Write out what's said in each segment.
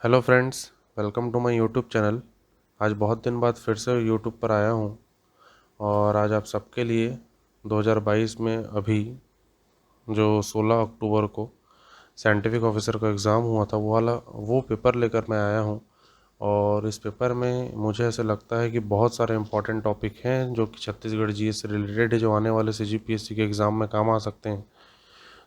Hello friends, welcome to my YouTube channel. आज बहुत दिन बाद फिर से यूट्यूब पर आया हूँ और आज आप सबके लिए 2022 में अभी जो 16 अक्टूबर को साइंटिफिक ऑफिसर का एग्ज़ाम हुआ था वो पेपर लेकर मैं आया हूँ। और इस पेपर में मुझे ऐसे लगता है कि बहुत सारे इंपॉर्टेंट टॉपिक हैं जो कि छत्तीसगढ़ जीएस से रिलेटेड है, जो आने वाले सीजीपीएससी के एग्ज़ाम में काम आ सकते हैं।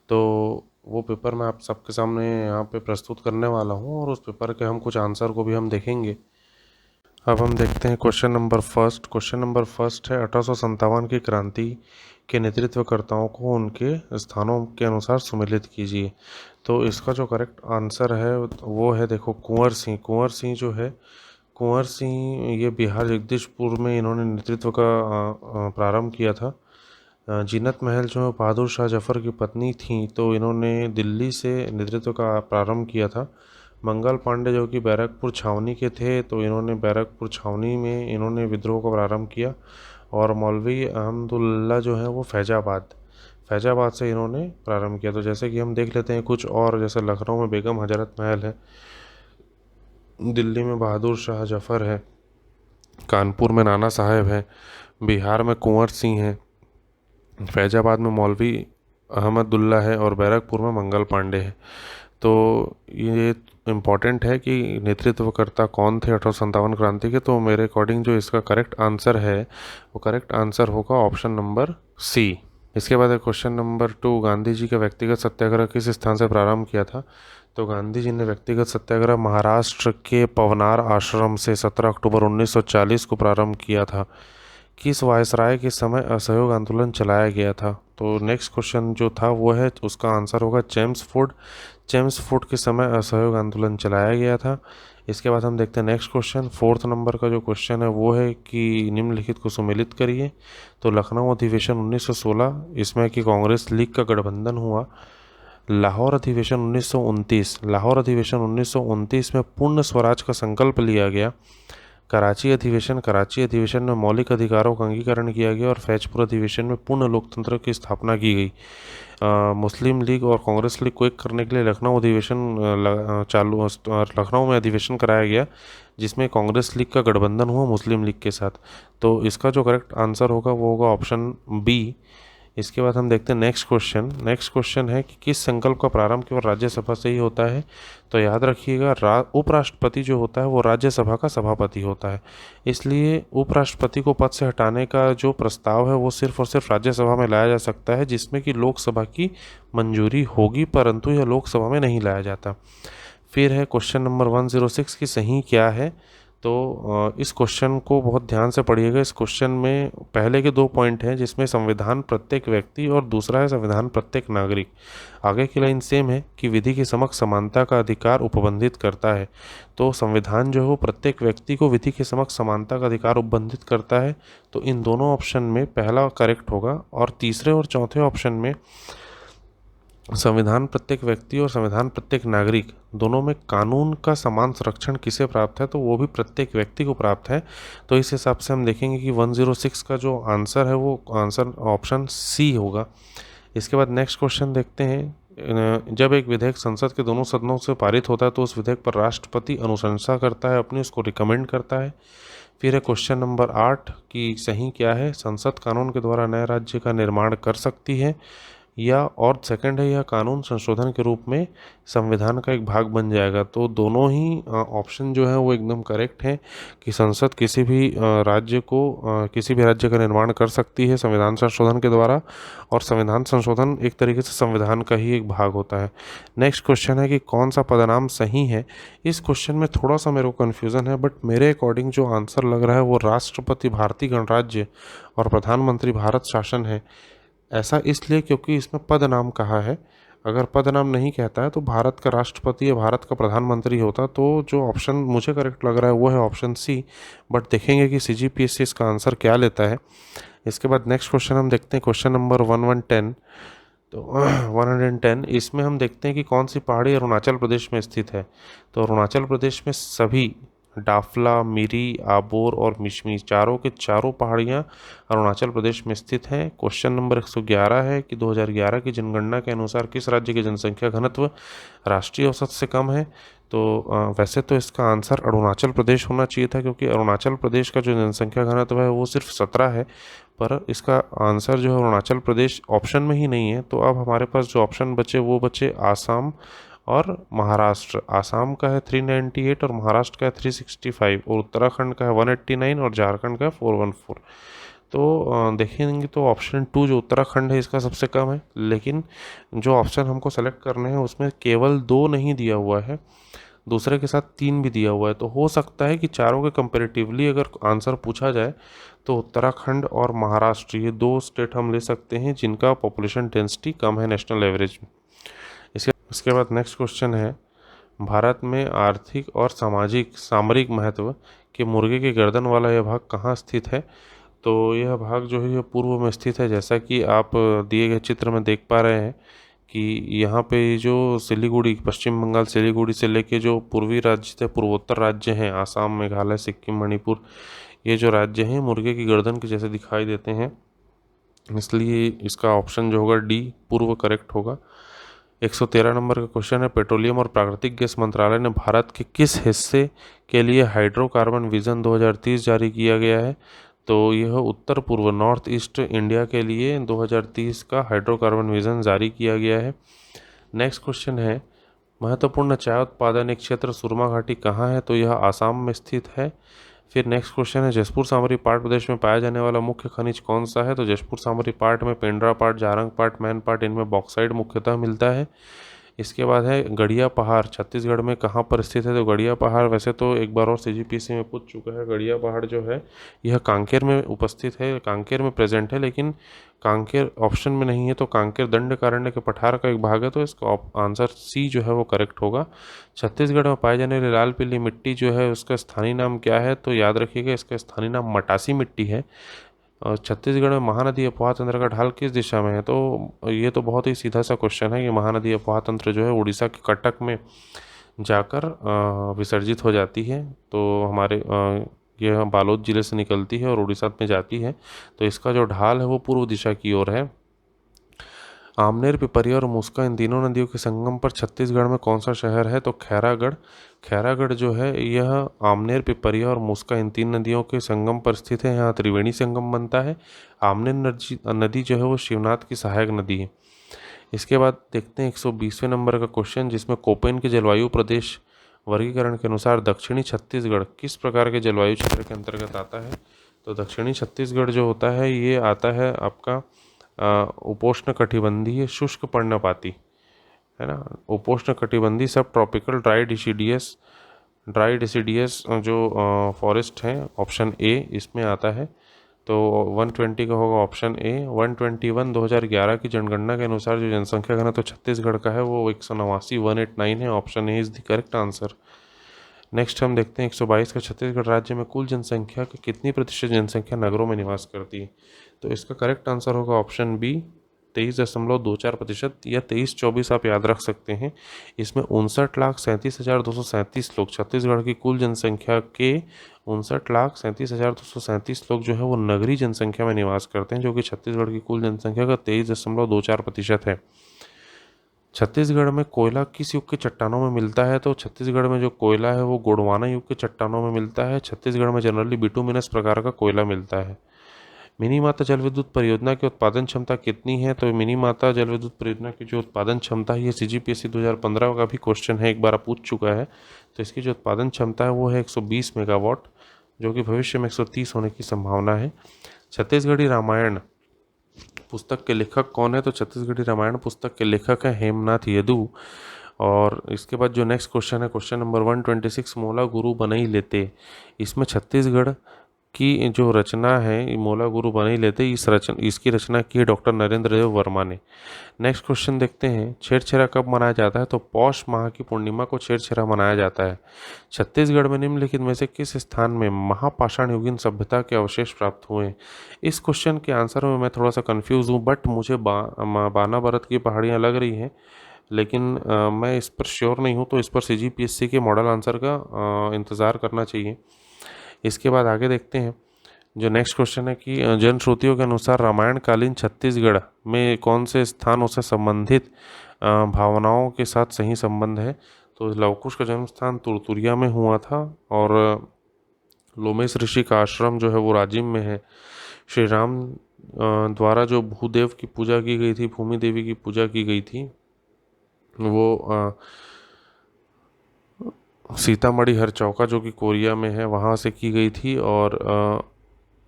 तो वो पेपर मैं आप सबके सामने यहाँ पे प्रस्तुत करने वाला हूँ और उस पेपर के हम कुछ आंसर को भी हम देखेंगे। अब हम देखते हैं क्वेश्चन नंबर फर्स्ट है 1857 की क्रांति के नेतृत्वकर्ताओं को उनके स्थानों के अनुसार सुमेलित कीजिए। तो इसका जो करेक्ट आंसर है वो है, देखो, कुंवर सिंह जो है, कुंवर सिंह ये बिहार जगदीशपुर में इन्होंने नेतृत्व का प्रारंभ किया था। जीनत महल जो है बहादुर शाह जफर की पत्नी थी, तो इन्होंने दिल्ली से नेतृत्व का प्रारंभ किया था। मंगल पांडे जो कि बैरकपुर छावनी के थे, तो इन्होंने बैरकपुर छावनी में इन्होंने विद्रोह का प्रारंभ किया। और मौलवी अहमदुल्ला जो है वो फैजाबाद से इन्होंने प्रारंभ किया। तो जैसे कि हम देख लेते हैं कुछ और, जैसे लखनऊ में बेगम हजरत महल है, दिल्ली में बहादुर शाह जफर है, कानपुर में नाना साहेब है, बिहार में कुंवर सिंह है, फैजाबाद में मौलवी अहमदुल्ला है और बैरकपुर में मंगल पांडे है। तो ये इम्पॉर्टेंट है कि नेतृत्वकर्ता कौन थे 1857 क्रांति के। तो मेरे अकॉर्डिंग जो इसका करेक्ट आंसर है वो करेक्ट आंसर होगा ऑप्शन नंबर सी। इसके बाद है क्वेश्चन नंबर 2, गांधी जी का व्यक्तिगत सत्याग्रह किस स्थान से प्रारंभ किया था। तो गांधी जी ने व्यक्तिगत सत्याग्रह महाराष्ट्र के पवनार आश्रम से 17 अक्टूबर 1940 को प्रारंभ किया था। किस वायसराय के समय असहयोग आंदोलन चलाया गया था। तो नेक्स्ट क्वेश्चन जो था वो है, उसका आंसर होगा चेम्सफोर्ड के समय असहयोग आंदोलन चलाया गया था। इसके बाद हम देखते हैं नेक्स्ट क्वेश्चन, फोर्थ नंबर का जो क्वेश्चन है वो है कि निम्नलिखित को सुमेलित करिए। तो लखनऊ अधिवेशन 1916, इसमें कि कांग्रेस लीग का गठबंधन हुआ। लाहौर अधिवेशन 1929 में पूर्ण स्वराज का संकल्प लिया गया। कराची अधिवेशन में मौलिक अधिकारों का अंगीकरण किया गया और फैजपुर अधिवेशन में पूर्ण लोकतंत्र की स्थापना की गई। मुस्लिम लीग और कांग्रेस लीग को एक करने के लिए लखनऊ में अधिवेशन कराया गया, जिसमें कांग्रेस लीग का गठबंधन हुआ मुस्लिम लीग के साथ। तो इसका जो करेक्ट आंसर होगा वो होगा ऑप्शन बी। इसके बाद हम देखते हैं नेक्स्ट क्वेश्चन है कि किस संकल्प का प्रारंभ केवल राज्यसभा से ही होता है। तो याद रखिएगा, उपराष्ट्रपति जो होता है वो राज्यसभा का सभापति होता है, इसलिए उपराष्ट्रपति को पद से हटाने का जो प्रस्ताव है वो सिर्फ और सिर्फ राज्यसभा में लाया जा सकता है, जिसमें कि लोकसभा की मंजूरी होगी, परंतु यह लोकसभा में नहीं लाया जाता। फिर है क्वेश्चन नंबर 106 की सही क्या है। तो इस क्वेश्चन को बहुत ध्यान से पढ़िएगा। इस क्वेश्चन में पहले के 2 पॉइंट हैं, जिसमें संविधान प्रत्येक व्यक्ति और दूसरा है संविधान प्रत्येक नागरिक। आगे की लाइन सेम है कि विधि के समक्ष समानता का अधिकार उपबंधित करता है। तो संविधान जो है वो प्रत्येक व्यक्ति को विधि के समक्ष समानता का अधिकार उपबंधित करता है। तो इन दोनों ऑप्शन में पहला करेक्ट होगा। और तीसरे और चौथे ऑप्शन में संविधान प्रत्येक व्यक्ति और संविधान प्रत्येक नागरिक दोनों में कानून का समान संरक्षण किसे प्राप्त है, तो वो भी प्रत्येक व्यक्ति को प्राप्त है। तो इस हिसाब से हम देखेंगे कि 106 का जो आंसर है वो आंसर ऑप्शन सी होगा। इसके बाद नेक्स्ट क्वेश्चन देखते हैं, जब एक विधेयक संसद के दोनों सदनों से पारित होता है तो उस विधेयक पर राष्ट्रपति अनुशंसा करता है, अपनी उसको रिकमेंड करता है। फिर है क्वेश्चन नंबर 8 की सही क्या है। संसद कानून के द्वारा नए राज्य का निर्माण कर सकती है, या और सेकंड है यह कानून संशोधन के रूप में संविधान का एक भाग बन जाएगा। तो दोनों ही ऑप्शन जो है वो एकदम करेक्ट हैं कि संसद किसी भी राज्य का निर्माण कर सकती है संविधान संशोधन के द्वारा, और संविधान संशोधन एक तरीके से संविधान का ही एक भाग होता है। नेक्स्ट क्वेश्चन है कि कौन सा पदनाम सही है। इस क्वेश्चन में थोड़ा सा मेरे को कन्फ्यूज़न है, बट मेरे अकॉर्डिंग जो आंसर लग रहा है वो राष्ट्रपति भारतीय गणराज्य और प्रधानमंत्री भारत शासन है। ऐसा इसलिए क्योंकि इसमें पद नाम कहा है। अगर पद नाम नहीं कहता है तो भारत का राष्ट्रपति या भारत का प्रधानमंत्री होता। तो जो ऑप्शन मुझे करेक्ट लग रहा है वो है ऑप्शन सी, बट देखेंगे कि सीजीपीएससी इसका आंसर क्या लेता है। इसके बाद नेक्स्ट क्वेश्चन हम देखते हैं, क्वेश्चन नंबर 1110। तो 110 इसमें हम देखते हैं कि कौन सी पहाड़ी अरुणाचल प्रदेश में स्थित है। तो अरुणाचल प्रदेश में सभी डाफला, मिरी, आबोर और मिशमी चारों के चारों पहाड़ियाँ अरुणाचल प्रदेश में स्थित हैं। क्वेश्चन नंबर 111 है कि 2011 की जनगणना के अनुसार किस राज्य की जनसंख्या घनत्व राष्ट्रीय औसत से कम है। वैसे तो इसका आंसर अरुणाचल प्रदेश होना चाहिए था, क्योंकि अरुणाचल प्रदेश का जो जनसंख्या घनत्व है वो सिर्फ 17 है, पर इसका आंसर जो है अरुणाचल प्रदेश ऑप्शन में ही नहीं है। तो अब हमारे पास जो ऑप्शन बचे वो बचे आसाम और महाराष्ट्र। आसाम का है 398 और महाराष्ट्र का है 365 और उत्तराखंड का है 189 और झारखंड का है 414। तो देखेंगे तो ऑप्शन 2 जो उत्तराखंड है इसका सबसे कम है, लेकिन जो ऑप्शन हमको सेलेक्ट करने हैं उसमें केवल 2 नहीं दिया हुआ है, दूसरे के साथ 3 भी दिया हुआ है। तो हो सकता है कि चारों के कंपेरेटिवली अगर आंसर पूछा जाए तो उत्तराखंड और महाराष्ट्र ये 2 स्टेट हम ले सकते हैं जिनका पॉपुलेशन डेंसिटी कम है नेशनल एवरेज में। इसके बाद नेक्स्ट क्वेश्चन है, भारत में आर्थिक और सामाजिक सामरिक महत्व के मुर्गे के गर्दन वाला यह भाग कहाँ स्थित है? तो यह भाग जो है ये पूर्व में स्थित है, जैसा कि आप दिए गए चित्र में देख पा रहे हैं कि यहाँ पे जो सिलीगुड़ी, पश्चिम बंगाल सिलीगुड़ी से लेके जो पूर्वी राज्य थे, पूर्वोत्तर राज्य हैं, आसाम, मेघालय, सिक्किम, मणिपुर, ये जो राज्य हैं मुर्गे की गर्दन के जैसे दिखाई देते हैं, इसलिए इसका ऑप्शन जो होगा डी पूर्व करेक्ट होगा। 113 नंबर का क्वेश्चन है, पेट्रोलियम और प्राकृतिक गैस मंत्रालय ने भारत के किस हिस्से के लिए हाइड्रोकार्बन विजन 2030 जारी किया गया है? तो यह उत्तर पूर्व नॉर्थ ईस्ट इंडिया के लिए 2030 का हाइड्रोकार्बन विजन जारी किया गया है। नेक्स्ट क्वेश्चन है, महत्वपूर्ण चाय उत्पादन क्षेत्र सुरमा घाटी कहाँ है? तो यह आसाम में स्थित है। फिर नेक्स्ट क्वेश्चन है, जसपुर सामरी पाट प्रदेश में पाया जाने वाला मुख्य खनिज कौन सा है? तो जसपुर सामरी पाट में पेंड्रा पाट, जारंग पाट, मैन पाट, इनमें बॉक्साइट मुख्यतः मिलता है। इसके बाद है गड़िया पहाड़ छत्तीसगढ़ में कहाँ पर स्थित है? तो गड़िया पहाड़ वैसे तो एक बार और सीजीपीएससी में पूछ चुका है। गड़िया पहाड़ जो है यह कांकेर में उपस्थित है, कांकेर में प्रेजेंट है, लेकिन कांकेर ऑप्शन में नहीं है। तो कांकेर दंडकारण्य के पठार का एक भाग है, तो इसका आंसर सी जो है वो करेक्ट होगा। छत्तीसगढ़ में पाए जाने वाली लाल पीली मिट्टी जो है उसका स्थानीय नाम क्या है? तो याद रखिएगा इसका स्थानीय नाम मटासी मिट्टी है। और छत्तीसगढ़ में महानदी अफवाह तंत्र का ढाल किस दिशा में है? तो ये तो बहुत ही सीधा सा क्वेश्चन है कि महानदी अफवाह तंत्र जो है उड़ीसा के कटक में जाकर विसर्जित हो जाती है। तो हमारे यह बालोद जिले से निकलती है और उड़ीसा में जाती है। तो इसका जो ढाल है वो पूर्व दिशा की ओर है। आमनेर, पिपरिया और मुस्का इन तीनों नदियों के संगम पर छत्तीसगढ़ में कौन सा शहर है? तो खैरागढ़। खैरागढ़ जो है यह आमनेर, पिपरिया और मुस्का इन 3 नदियों के संगम पर स्थित है। यहाँ त्रिवेणी संगम बनता है। आमनेर नदी जो है वो शिवनाथ की सहायक नदी है। इसके बाद देखते हैं 120वें नंबर का क्वेश्चन, जिसमें कोपेन के जलवायु प्रदेश वर्गीकरण के अनुसार दक्षिणी छत्तीसगढ़ किस प्रकार के जलवायु क्षेत्र के अंतर्गत आता है? तो दक्षिणी छत्तीसगढ़ जो होता है ये आता है आपका उपोष्ण कटिबंधीय शुष्क पर्णपाती, है ना, उपोष्ण कटिबंधी सब ट्रॉपिकल ड्राई डिसिडियस जो फॉरेस्ट है, ऑप्शन ए इसमें आता है। तो 120 का होगा ऑप्शन ए। 121 2011 की जनगणना के अनुसार जो जनसंख्या घनत्व तो छत्तीसगढ़ का है वो 189 है। Option A is the correct answer. Next हम देखते हैं 122 का, छत्तीसगढ़ राज्य में कुल जनसंख्या के कितनी प्रतिशत जनसंख्या नगरों में निवास करती है? तो इसका करेक्ट आंसर होगा ऑप्शन बी 23.24% या 2324 आप याद रख सकते हैं। इसमें 59,37,237 लोग, छत्तीसगढ़ की कुल जनसंख्या के 59,37,237 लोग जो है वो नगरीय जनसंख्या में निवास करते हैं, जो कि छत्तीसगढ़ की कुल जनसंख्या का 23.24% है। छत्तीसगढ़ में कोयला किस युग के चट्टानों में मिलता है? तो छत्तीसगढ़ में जो कोयला है वो गोंडवाना युग के चट्टानों में मिलता है। छत्तीसगढ़ में जनरली बिटुमिनस प्रकार का कोयला मिलता है। मिनी माता जल विद्युत परियोजना की उत्पादन क्षमता कितनी है? तो मिनी माता जल विद्युत परियोजना की जो उत्पादन क्षमता है ये सीजीपीएससी 2015 का भी क्वेश्चन है, एक बार पूछ चुका है। तो इसकी जो उत्पादन क्षमता है वो है 120 मेगावाट, जो कि भविष्य में 130 होने की संभावना है। छत्तीसगढ़ी रामायण पुस्तक के लेखक कौन है? तो छत्तीसगढ़ी रामायण पुस्तक के लेखक हैं हेमनाथ यदु। और इसके बाद जो नेक्स्ट क्वेश्चन है, क्वेश्चन नंबर 126, मोला गुरु बनई लेते, इसमें छत्तीसगढ़ की जो रचना है मोला गुरु बनई लेते, इसकी रचना की है डॉक्टर नरेंद्र देव वर्मा ने। नेक्स्ट क्वेश्चन देखते हैं, छेरछेरा कब मनाया जाता है? तो पौष माह की पूर्णिमा को छेरछेरा मनाया जाता है। छत्तीसगढ़ में निम्नलिखित में से किस स्थान में महापाषाण युगीन सभ्यता के अवशेष प्राप्त हुए? इस क्वेश्चन के आंसर में मैं थोड़ा सा कंफ्यूज हूँ, बट मुझे बाना बरत की पहाड़ियाँ लग रही हैं, लेकिन मैं इस पर श्योर नहीं हूँ। तो इस पर सीजीपीएससी के मॉडल आंसर का इंतज़ार करना चाहिए। इसके बाद आगे देखते हैं जो नेक्स्ट क्वेश्चन है कि जनश्रुतियों के अनुसार रामायण कालीन छत्तीसगढ़ में कौन से स्थानों से संबंधित भावनाओं के साथ सही संबंध है? तो लवकुश का जन्म स्थान तुरतुरिया में हुआ था और लोमेश ऋषि का आश्रम जो है वो राजिम में है। श्री राम द्वारा जो भूदेव की पूजा की गई थी, भूमि देवी की पूजा की गई थी, वो सीतामढ़ी हरचौका जो कि कोरिया में है वहाँ से की गई थी। और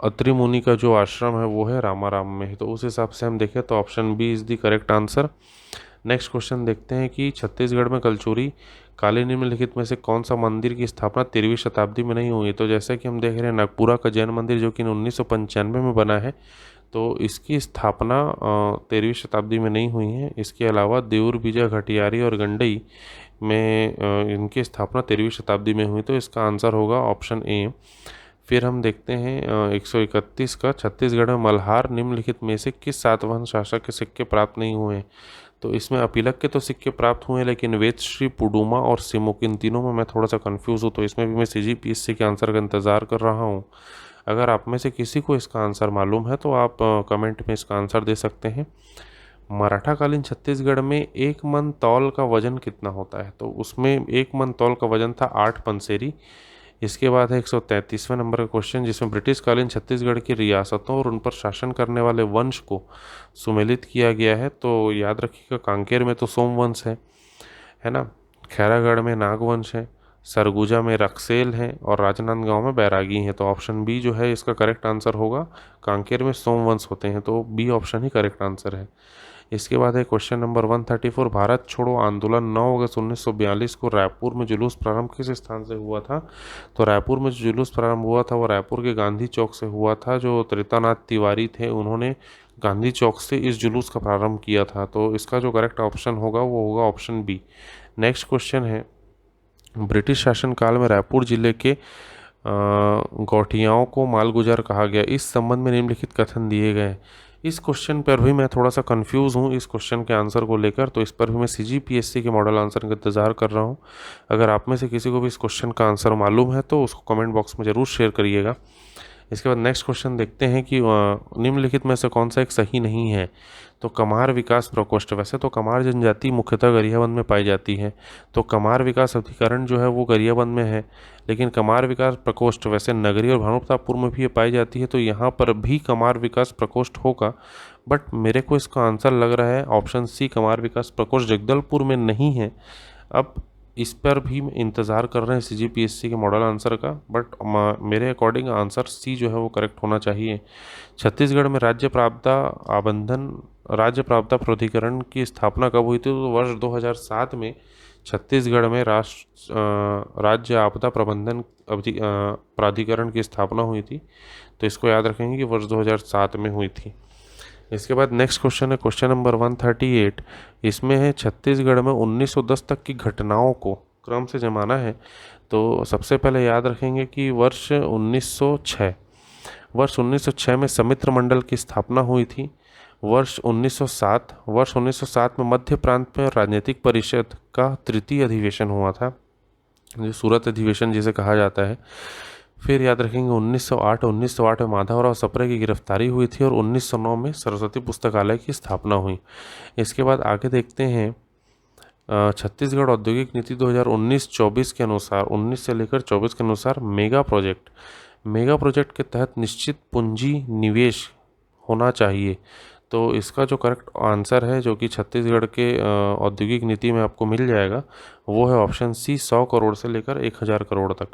अत्रि मुनि का जो आश्रम है वो है रामाराम में है। तो उस हिसाब से हम देखें तो option B is the correct answer. Next question देखते हैं कि छत्तीसगढ़ में कलचुरी काली निम्नलिखित में से कौन सा मंदिर की स्थापना 13वीं शताब्दी में नहीं हुई। तो जैसा कि हम देख रहे हैं नागपुरा का जैन मंदिर जो कि 1995 में बना है, तो इसकी स्थापना 13वीं शताब्दी में नहीं हुई है। इसके अलावा देऊर बीजा घटियारी और गंडई में इनकी स्थापना 13वीं शताब्दी में हुई। तो इसका आंसर होगा ऑप्शन ए। फिर हम देखते हैं 131 का, छत्तीसगढ़ में मल्हार निम्नलिखित में से किस सातवाहन शासक के सिक्के प्राप्त नहीं हुए। तो इसमें अपीलक के तो सिक्के प्राप्त हुए हैं, लेकिन वेदश्री, पुडुमा और सिमुक, इन तीनों में मैं थोड़ा सा कंफ्यूज हूँ। तो इसमें भी मैं CGPSC के आंसर का इंतज़ार कर रहा हूँ। अगर आप में से किसी को इसका आंसर मालूम है तो आप कमेंट में इसका आंसर दे सकते हैं। मराठाकालीन छत्तीसगढ़ में 1 मन तौल का वजन कितना होता है। तो उसमें 1 मन तौल का वजन था 8 पंसेरी। इसके बाद है 133वें नंबर का क्वेश्चन, जिसमें ब्रिटिशकालीन छत्तीसगढ़ की रियासतों और उन पर शासन करने वाले वंश को सुमेलित किया गया है। तो याद रखिएगा, कांकेर में तो सोमवंश है ना, खैरागढ़ में नागवंश है, सरगुजा में रक्सेल है और राजनांदगांव में बैरागी है। तो ऑप्शन बी जो है इसका करेक्ट आंसर होगा। कांकेर में सोमवंश होते हैं, तो बी ऑप्शन ही करेक्ट आंसर है। इसके बाद है क्वेश्चन नंबर 134, भारत छोड़ो आंदोलन 9 अगस्त 1942 को रायपुर में जुलूस प्रारंभ किस स्थान से हुआ था। तो रायपुर में जो जुलूस प्रारंभ हुआ था वो रायपुर के गांधी चौक से हुआ था। जो त्रितानाथ तिवारी थे उन्होंने गांधी चौक से इस जुलूस का प्रारंभ किया था। तो इसका जो करेक्ट ऑप्शन होगा वो होगा ऑप्शन बी। नेक्स्ट क्वेश्चन है, ब्रिटिश शासनकाल में रायपुर जिले के गौठियाओं को मालगुजार कहा गया। इस संबंध में निम्नलिखित कथन दिए गए। इस क्वेश्चन पर भी मैं थोड़ा सा कंफ्यूज हूँ इस क्वेश्चन के आंसर को लेकर। तो इस पर भी मैं CGPSC के मॉडल आंसर का इंतजार कर रहा हूँ। अगर आप में से किसी को भी इस क्वेश्चन का आंसर मालूम है तो उसको कमेंट बॉक्स में ज़रूर शेयर करिएगा। इसके बाद नेक्स्ट क्वेश्चन देखते हैं कि निम्नलिखित में से कौन सा एक सही नहीं है। तो कमार विकास प्रकोष्ठ, वैसे तो कमार जनजाति मुख्यतः गरियाबंद में पाई जाती है, तो कमार विकास अधिकरण जो है वो गरियाबंद में है। लेकिन कमार विकास प्रकोष्ठ वैसे नगरी और भानुप्रतापपुर में भी ये पाई जाती है, तो यहाँ पर भी कमार विकास प्रकोष्ठ होगा। बट मेरे को इसका आंसर लग रहा है ऑप्शन सी, कमार विकास प्रकोष्ठ जगदलपुर में नहीं है। अब इस पर भी इंतज़ार कर रहे हैं CGPSC के मॉडल आंसर का, बट मेरे अकॉर्डिंग आंसर सी जो है वो करेक्ट होना चाहिए। छत्तीसगढ़ में राज्य आपदा प्राधिकरण की स्थापना कब हुई थी। तो वर्ष 2007 में छत्तीसगढ़ में राज्य आपदा प्रबंधन प्राधिकरण की स्थापना हुई थी। तो इसको याद रखेंगे कि वर्ष 2007 में हुई थी। इसके बाद नेक्स्ट क्वेश्चन है क्वेश्चन नंबर 138। इसमें है छत्तीसगढ़ में 1910 तक की घटनाओं को क्रम से जमाना है। तो सबसे पहले याद रखेंगे कि वर्ष 1906 में समित्र मंडल की स्थापना हुई थी। वर्ष 1907 में मध्य प्रांत में राजनीतिक परिषद का 3य अधिवेशन हुआ था, जो सूरत अधिवेशन जिसे कहा जाता है। फिर याद रखेंगे 1908 में माधवराव सप्रे की गिरफ्तारी हुई थी और 1909 में सरस्वती पुस्तकालय की स्थापना हुई। इसके बाद आगे देखते हैं छत्तीसगढ़ औद्योगिक नीति 2019-24 के अनुसार, 19 से लेकर 24 के अनुसार मेगा प्रोजेक्ट के तहत निश्चित पूंजी निवेश होना चाहिए। तो इसका जो करेक्ट आंसर है जो कि छत्तीसगढ़ के औद्योगिक नीति में आपको मिल जाएगा वो है ऑप्शन सी, 100 करोड़ से लेकर 1000 करोड़ तक।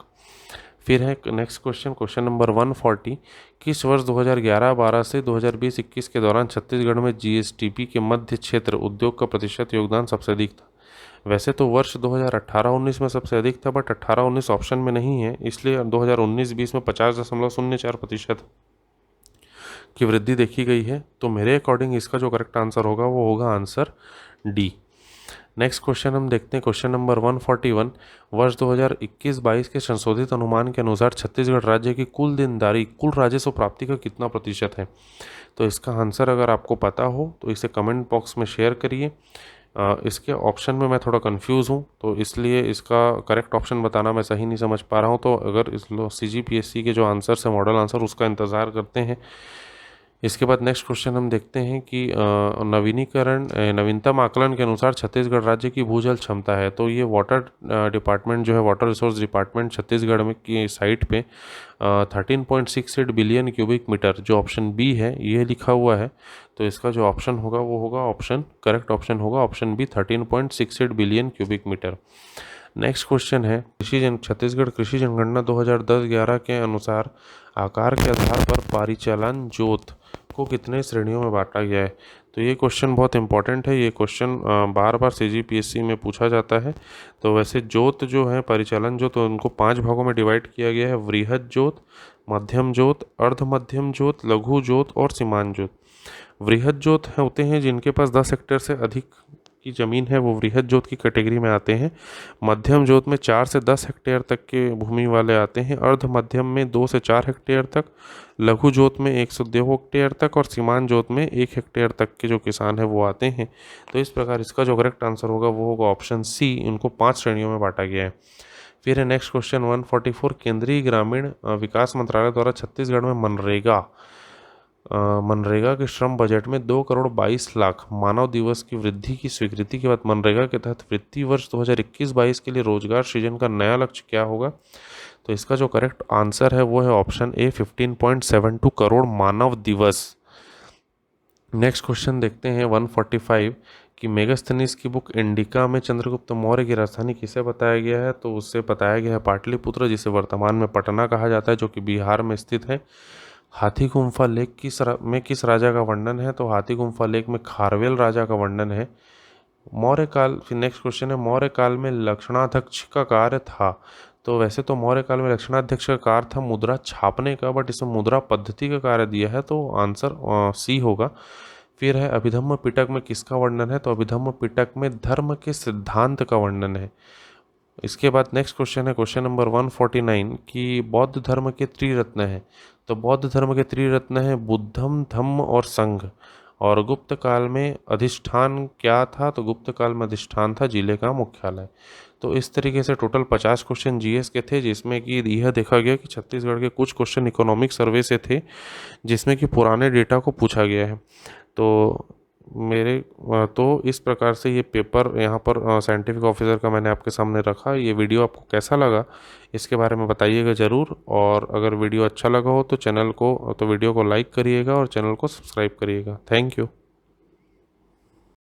फिर है नेक्स्ट क्वेश्चन नंबर 140, किस वर्ष 2011-12 से 2020-21 के दौरान छत्तीसगढ़ में GSTP के मध्य क्षेत्र उद्योग का प्रतिशत योगदान सबसे अधिक था। वैसे तो वर्ष 2018-19 में सबसे अधिक था, बट 18-19 ऑप्शन में नहीं है, इसलिए 2019-20 में 50.04% की वृद्धि देखी गई है। तो मेरे अकॉर्डिंग इसका जो करेक्ट आंसर होगा वो होगा आंसर डी। नेक्स्ट क्वेश्चन हम देखते हैं क्वेश्चन नंबर 141। वर्ष 2021-22 के संशोधित अनुमान के अनुसार छत्तीसगढ़ राज्य की कुल देनदारी कुल राजस्व प्राप्ति का कितना प्रतिशत है। तो इसका आंसर अगर आपको पता हो तो इसे कमेंट बॉक्स में शेयर करिए। इसके ऑप्शन में मैं थोड़ा कंफ्यूज हूँ, तो इसलिए इसका करेक्ट ऑप्शन बताना मैं सही नहीं समझ पा रहा हूँ। तो अगर इस CGPSC के जो आंसर है मॉडल आंसर उसका इंतज़ार करते हैं। इसके बाद नेक्स्ट क्वेश्चन हम देखते हैं कि नवीनतम आकलन के अनुसार छत्तीसगढ़ राज्य की भूजल क्षमता है। तो ये वाटर डिपार्टमेंट जो है, वाटर रिसोर्स डिपार्टमेंट छत्तीसगढ़ में की साइट पे 13.68 बिलियन क्यूबिक मीटर, जो ऑप्शन बी है ये लिखा हुआ है। तो इसका जो ऑप्शन होगा वो होगा ऑप्शन, करेक्ट ऑप्शन होगा option B, 13.68 billion cubic metre. Next question है, छत्तीसगढ़ कृषि जनगणना 2010-11 के अनुसार आकार के आधार पर परिचालन जोत को कितने श्रेणियों में बांटा गया है। तो ये क्वेश्चन बहुत इंपॉर्टेंट है। ये क्वेश्चन बार बार CGPSC में पूछा जाता है। तो वैसे जोत जो है, परिचालन जोत, तो उनको 5 भागों में डिवाइड किया गया है: वृहद जोत, मध्यम जोत, अर्ध मध्यम जोत, लघु जोत और सीमांत जोत। वृहद जोत होते हैं जिनके पास 10 हेक्टेयर से अधिक की ज़मीन है, वो वृहद जोत की कैटेगरी में आते हैं। मध्यम जोत में 4 से 10 हेक्टेयर तक के भूमि वाले आते हैं। अर्ध मध्यम में 2 से 4 हेक्टेयर तक, लघु जोत में 1 से 2 हेक्टेयर तक और सीमांत जोत में 1 हेक्टेयर तक के जो किसान हैं वो आते हैं। तो इस प्रकार इसका जो करेक्ट आंसर होगा वो होगा ऑप्शन सी, इनको 5 श्रेणियों में बांटा गया है। फिर है नेक्स्ट क्वेश्चन 144, केंद्रीय ग्रामीण विकास मंत्रालय द्वारा छत्तीसगढ़ में मनरेगा के श्रम बजट में 2,22,00,000 मानव दिवस की वृद्धि की स्वीकृति के बाद मनरेगा के तहत वित्तीय वर्ष 2021-22 के लिए रोजगार सृजन का नया लक्ष्य क्या होगा। तो इसका जो करेक्ट आंसर है वो है ऑप्शन ए, 15.72 करोड़ मानव दिवस। नेक्स्ट क्वेश्चन देखते हैं 145 कि मेगास्थनीज की बुक इंडिका में चंद्रगुप्त मौर्य की राजधानी किसे बताया गया है। तो उससे बताया गया है पाटलिपुत्र, जिसे वर्तमान में पटना कहा जाता है, जो कि बिहार में स्थित है। हाथी गुम्फा लेक किस राजा का वर्णन है। तो हाथी गुम्फा लेक में खारवेल राजा का वर्णन है। मौर्य काल, फिर नेक्स्ट क्वेश्चन है, मौर्य काल में लक्षणाध्यक्ष का कार्य था। तो वैसे तो मौर्य काल में लक्षणाध्यक्ष का कार्य था मुद्रा छापने का, बट इसमें मुद्रा पद्धति का कार्य दिया है, तो आंसर सी होगा। फिर है अभिधम्म पिटक में किसका वर्णन है। तो अभिधम्म पिटक में धर्म के सिद्धांत का वर्णन है। इसके बाद नेक्स्ट क्वेश्चन है क्वेश्चन नंबर 149 कि बौद्ध धर्म के त्रिरत्न हैं। तो बौद्ध धर्म के त्रिरत्न हैं बुद्धम, धम्म और संघ। और गुप्त काल में अधिष्ठान क्या था। तो गुप्त काल में अधिष्ठान था जिले का मुख्यालय। तो इस तरीके से टोटल 50 क्वेश्चन जीएस के थे, जिसमें कि यह देखा गया कि छत्तीसगढ़ के कुछ क्वेश्चन इकोनॉमिक सर्वे से थे, जिसमें कि पुराने डेटा को पूछा गया है। तो इस प्रकार से ये पेपर यहाँ पर साइंटिफिक ऑफिसर का मैंने आपके सामने रखा। ये वीडियो आपको कैसा लगा इसके बारे में बताइएगा ज़रूर। और अगर वीडियो अच्छा लगा हो तो वीडियो को लाइक करिएगा और चैनल को सब्सक्राइब करिएगा। Thank you.